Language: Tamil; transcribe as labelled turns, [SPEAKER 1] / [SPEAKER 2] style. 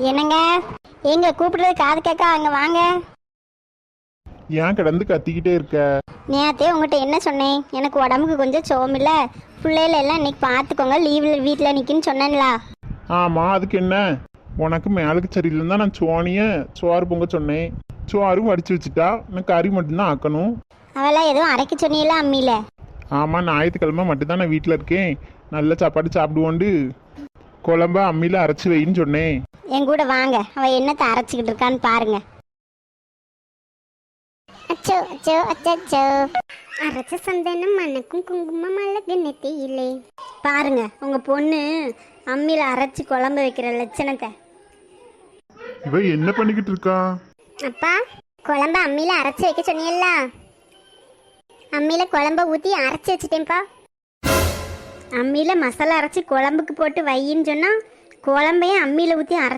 [SPEAKER 1] என்னங்க? எங்க கூப்பிடுறது காது கேட்கா? அங்க வாங்க.
[SPEAKER 2] ஏன் கிடந்து கத்திக்கிட்டே இருக்க?
[SPEAKER 1] நேத்தே உங்ககிட்ட என்ன சொன்னேன்? எனக்கு உடம்புக்கு கொஞ்சம் சோமில்ல, பிள்ளைகள எல்லாம் இன்னைக்கு பார்த்துக்கோங்க, லீவில் வீட்டில் நிற்கின்னு சொன்னேன்லா.
[SPEAKER 2] ஆமா, அதுக்கு என்ன? உனக்கு மேலுக்கு சரியில்லைன்னு தான் நான் சோனிய சோறு பொங்க சொன்னேன். சோறும் வடிச்சு வச்சுட்டா, எனக்கு கறி மட்டும்தான் ஆக்கணும்.
[SPEAKER 1] அவெல்லாம் எதுவும் அரைக்க சொன்னீங்களா அம்மியில?
[SPEAKER 2] ஆமா, ஞாயிற்றுக்கிழமை மட்டும்தான் நான் வீட்டில் இருக்கேன். நல்ல சாப்பாடு சாப்பிடுவோண்டு குழம்ப அம்மியில் அரைச்சி வைன்னு சொன்னேன்.
[SPEAKER 1] என் கூட வாங்க, அவள் என்னத்தை அரைச்சிக்கிட்டு இருக்கான்னு பாருங்க. அச்சோ அச்சோ அச்சோ, அரைச்ச சந்தனம் மணக்கும் குங்குமம் அழகு நெத்தியிலே. பாருங்க உங்க பொண்ணு அம்மியில அரைச்சி குழம்பு வைக்கிற லட்சணத்தை.
[SPEAKER 2] இவ என்ன பண்ணிக்கிட்டு இருக்கா?
[SPEAKER 1] அப்பா, குழம்ப அம்மியில அரைச்சி வைக்க சொன்னீல்ல, அம்மியில குழம்ப ஊற்றி அரைச்சி வச்சுட்டேன்ப்பா. அம்மியில மசாலா அரைச்சி குழம்புக்கு போட்டு வையின்னு சொன்னா, குழம்பையும் அம்மியில ஊற்றி